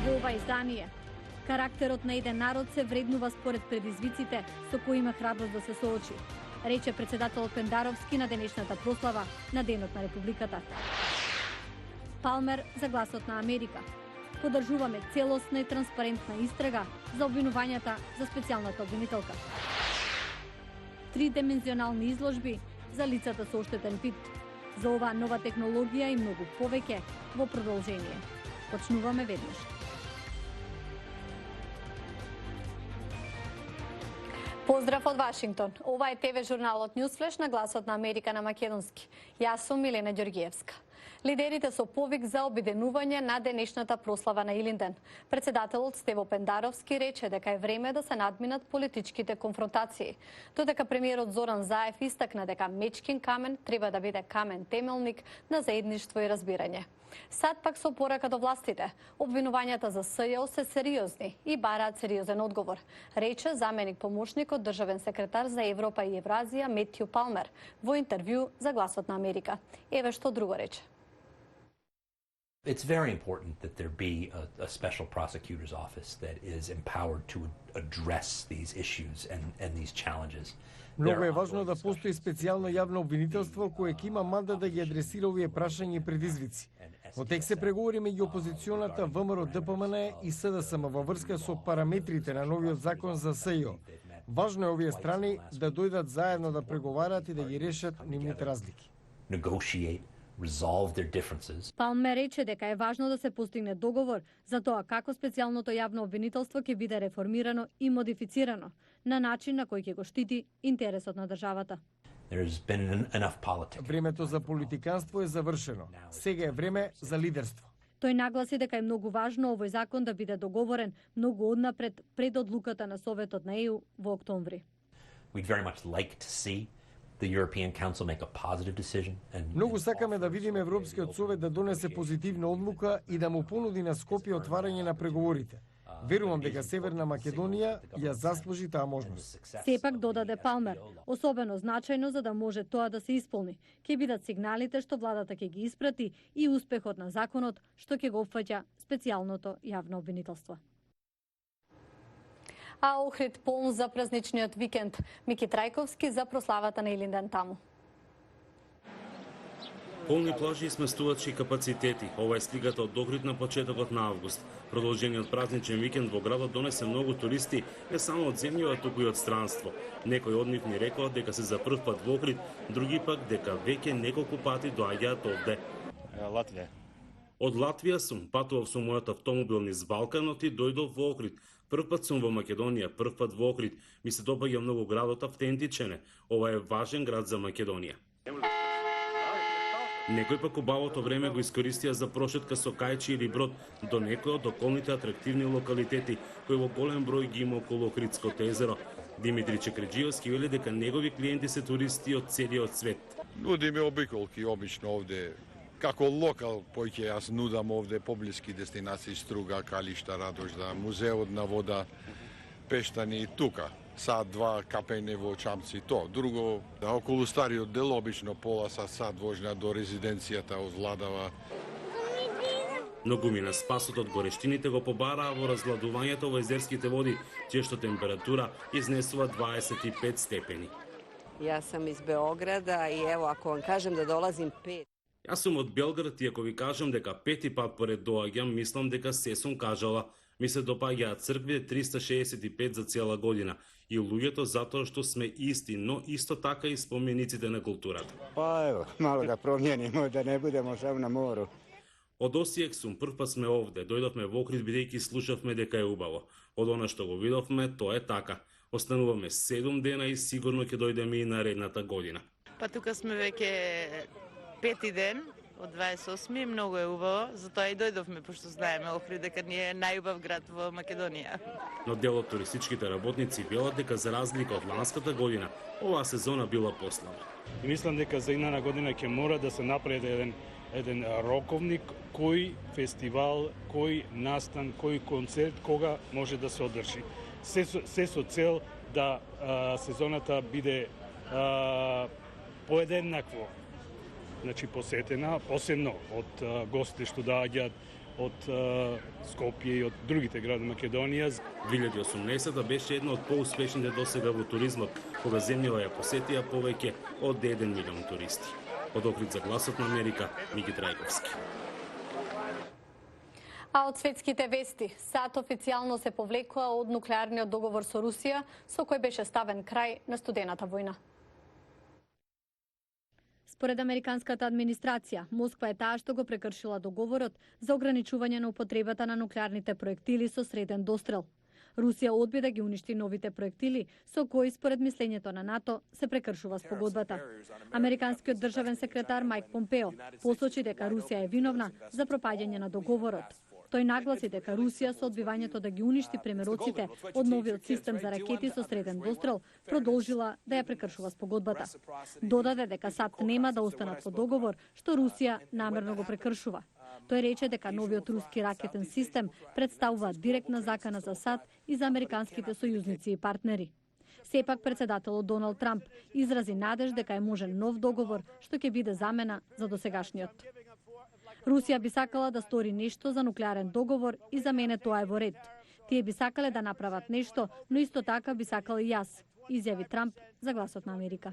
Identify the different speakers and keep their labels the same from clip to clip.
Speaker 1: во ова издание. Карактерот на еден народ се вреднува според предизвиците со кои има храброст да се соочи, рече председателот Пендаровски на денешната прослава на Денот на Републиката. Палмер за Гласот на Америка. Подржуваме целосна и транспарентна истрага за обвинувањата за специјалната обвинителка. Тридимензионални изложби за лицата со оштетен вид. За ова нова технологија и многу повеќе во продолжение. Почнуваме веднаш. Поздрав од Вашингтон. Ова е ТВ журналот Ньюсфлеш на Гласот на Америка на македонски. Јас сум Милена Ѓоргиевска. Лидерите со повик за обединување на денешната прослава на Илинден. Председателот Стево Пендаровски рече дека е време да се надминат политичките конфронтации. Додека премиерот Зоран Заев истакна дека Мечкин камен треба да биде камен темелник на заедништво и разбирање. Сад пак со порака до властите. Обвинувањата за СЈО се сериозни и бараат сериозен одговор, рече заменик помошникот државен секретар за Европа и Евразија Метју Палмер во интервју за Гласот на Америка. Еве што друго рече.
Speaker 2: It's very important that there be a special prosecutor's office that is empowered to address these issues and these challenges.
Speaker 3: Многу е важно да постои специјално јавно обвинителство кое ќе има мандат да ги адресира овие прашања и предизвици. Во тек се преговори меѓу опозиционата ВМРО ДПМН и СДСМ во врска со параметрите на новиот закон за СЈО. Важно е овие страни да дојдат заедно да преговараат и да ги решат нивните разлики.
Speaker 2: Resolve their differences.
Speaker 1: Палмер рече дека е важно да се постигне договор за тоа како специјалното јавно обвинителство ќе биде реформирано и модифицирано на начин на кој ќе го штити интересот на државата.
Speaker 2: There's been enough politics.
Speaker 3: Времето за политиканство е завршено. Сега е време за лидерство.
Speaker 1: Тој нагласи дека е многу важно овој закон да биде договорен многу однапред пред одлуката на Советот на ЕУ во октомври.
Speaker 2: We'd very much like to see the European Council make a positive decision and
Speaker 3: Многу сакаме да видиме Европскиот совет да донесе позитивна одлука и да му понуди на Скопје отварање на преговорите. Верувам дека Северна Македонија ја заслужи таа можност.
Speaker 1: Сепак додаде Палмер, особено значајно за да може тоа да се исполни, ќе бидат сигналите што владата ќе ги испрати и успехот на законот што ќе го опфаќа специјалното јавно обвинителство. А Охрид полн за празничниот викенд. Мики Трајковски за прославата на Илинден таму.
Speaker 4: Полни плажи и сместувачи капацитети. Ова е сликата од Охрид на почетокот на август. Продолжениот празничен викенд во градот донесе многу туристи, не само од земјава, туку и од странство. Некои од нив ни рекоа дека се за прв пат во Охрид, други пак дека веќе неколку пати доаѓаат овде.
Speaker 5: Латвија.
Speaker 4: Од Латвија сум, патував со мојот автомобил низ Балканот и дојдов во Охрид. Прв пат сум во Македонија, прв пат во Охрид. Ми се допаѓа многу градот, автентичен е. Ова е важен град за Македонија. Некој пак убавото време го искористија за прошетка со кајчи или брод до некои од околните атрактивни локалитети, кои во голем број ги има околу Охридското езеро. Димитри Чекреджиевски вели дека негови клиенти се туристи од целиот свет.
Speaker 5: Нудиме обиколки обично овде. Како локал, поќе јас нудам овде поблиски дестинации Струга, Калишта, Радожда, музеот на вода, Пештани и тука. Сад-два капење во Чамци, то. Друго, да околу стариот дел, обично пола сад возња до резиденцијата овладава.
Speaker 4: Но гумина спасот од горештините го побараа во разгладувањето во езерските води, чија што температура изнесува 25 степени.
Speaker 6: Јас сам из Београда и ево, ако вам кажем да долазим 5.
Speaker 4: Јас сум од Белград и ако ви кажам дека пети пат поред доаѓам, мислам дека се сум кажала. Ми се допаѓаат црквите 365 за цела година и луѓето затоа што сме исти, но исто така и спомениците на културата.
Speaker 7: Па ево, мало да променимо, да не будемо само на мору.
Speaker 4: Од Осијек сум, прв пат сме овде, дојдовме во Охрид бидејќи слушавме дека е убаво. Од она што го видовме, тоа е така. Остануваме 7 дена и сигурно ќе дојдеме и наредната година.
Speaker 8: Па тука сме веќе пети ден, од 28, многу е убаво, затоа и дојдовме, пошто знаеме Охрид дека ни е најубав град во Македонија.
Speaker 4: Но дел од туристичките работници велат дека за разлика од ланската година, оваа сезона била послава.
Speaker 9: И мислам дека за идната година ќе мора да се направи еден роковник кој фестивал, кој настан, кој концерт, кога може да се одржи. Се со цел да сезоната биде поеднакво, значи посетена, посебно од гости што доаѓаат од Скопје и од другите градови Македонија.
Speaker 4: 2018 беше една од поуспешните досега во туризмот, кога земјава ја посетија повеќе од 1 милион туристи. Од Охрид за Гласот на Америка, Мики Трајковски.
Speaker 1: А од светските вести, САД официјално се повлекува од нуклеарниот договор со Русија, со кој беше ставен крај на студената војна. Според американската администрација, Москва е таа што го прекршила договорот за ограничување на употребата на нуклеарните проектили со среден дострел. Русија одби да ги уништи новите проектили, со кои според мислењето на НАТО се прекршува спогодбата. Американскиот државен секретар Майк Помпео посочи дека Русија е виновна за пропаѓање на договорот. Тој нагласи дека Русија со одбивањето да ги уништи премероците од новиот систем за ракети со среден дострел продолжила да ја прекршува спогодбата. Додаде дека САД нема да останат по договор што Русија намерно го прекршува. Тој рече дека новиот руски ракетен систем представува директна закана за САД и за американските сојузници и партнери. Сепак претседателот Доналд Трамп изрази надеж дека е можен нов договор што ќе биде замена за досегашниот. Русија би сакала да стори нешто за нуклеарен договор и за мене тоа е во ред. Тие би сакале да направат нешто, но исто така би сакал и јас, изјави Трамп за Гласот на Америка.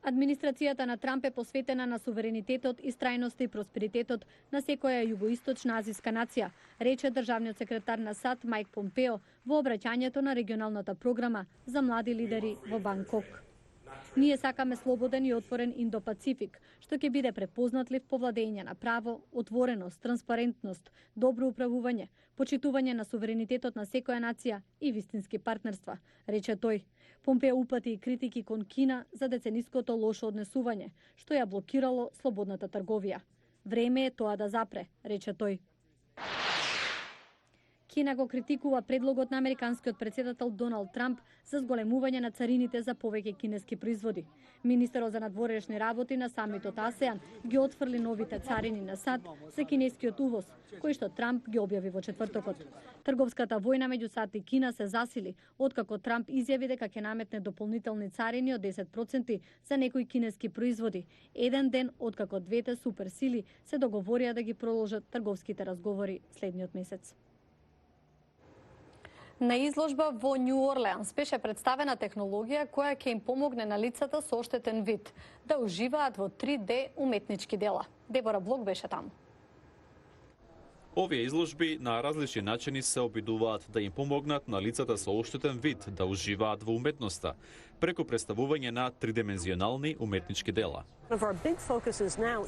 Speaker 1: Администрацијата на Трамп е посветена на суверенитетот, истрајноста и просперитетот на секоја југоисточна азиска нација, рече државниот секретар на САД Майк Помпео во обраќањето на регионалната програма за млади лидери во Банкок. Ние сакаме слободен и отворен Индо-Пацифик, што ќе биде препознатлив по владење на право, отвореност, транспарентност, добро управување, почитување на суверенитетот на секоја нација и вистински партнерства, рече тој. Помпео упати и критики кон Кина за децениското лошо однесување, што ја блокирало слободната трговија. Време е тоа да запре, рече тој. Кина го критикува предлогот на американскиот претседател Доналд Трамп за зголемување на царините за повеќе кинески производи. Министерот за надворешни работи на самитот АСЕАН ги отфрли новите царини на САД за кинескиот увоз, кои што Трамп ги објави во четвртокот. Трговската војна меѓу САД и Кина се засили, откако Трамп изјави дека ќе наметне дополнителни царини од 10% за некои кинески производи, еден ден откако двете суперсили се договорија да ги продолжат трговските разговори следниот месец. На изложба во Нью Орлеанс беше представена технологија која ќе им помогне на лицата со оштетен вид да уживаат во 3D уметнички дела. Дебора Блок беше таму.
Speaker 10: Овие изложби на различни начини се обидуваат да им помогнат на лицата со оштетен вид да уживаат во уметноста, преку представување на тридимензионални уметнички дела.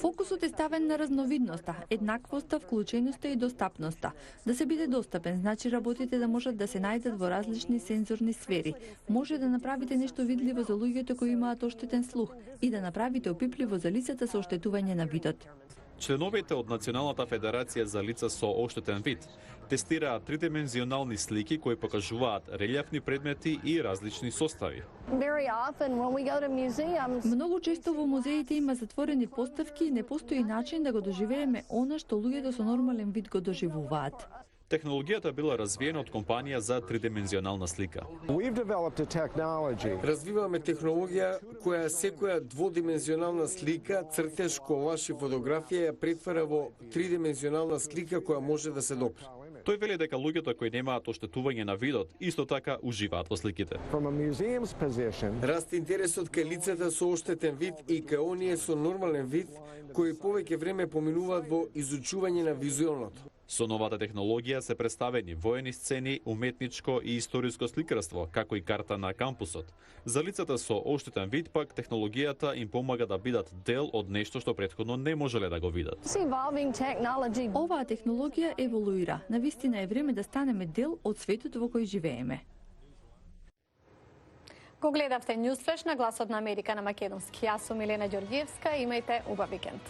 Speaker 11: Фокусот е ставен на разновидноста, еднаквоста, вклученоста и достапноста. Да се биде достапен, значи работите да можат да се најдат во различни сензорни сфери. Може да направите нешто видливо за луѓето кои имаат оштетен слух и да направите опипливо за лицата со оштетување на видот.
Speaker 10: Членовите од Националната федерација за лица со оштетен вид тестираат тридимензионални слики кои покажуваат релјефни предмети и различни состави.
Speaker 11: Многу често во музеите има затворени поставки и не постои начин да го доживееме она што луѓето со нормален вид го доживуваат.
Speaker 10: Технологијата била развиена од компанија за тридимензионална слика.
Speaker 3: Развиваме технологија која секоја дводимензионална слика, цртеж, колаж и фотографија ја претвара во тридимензионална слика која може да се допре.
Speaker 10: Тој вели дека луѓето кои немаат оштетување на видот исто така уживаат во сликите.
Speaker 3: Расте интересот кај лицата со оштетен вид и кај оние со нормален вид кои повеќе време поминуваат во изучување на визуелното.
Speaker 10: Со новата технологија се представени воени сцени, уметничко и историско сликарство, како и карта на кампусот. За лицата со оштетен вид пак технологијата им помага да бидат дел од нешто што претходно не можеле да го видат.
Speaker 11: Оваа технологија еволуира. Навистина е време да станеме дел од светот во кој живееме.
Speaker 1: Го гледавте Ньюсфлеш на Гласот на Америка на македонски. Јас сум Милена Ѓорѓиевска. Имајте убав викенд.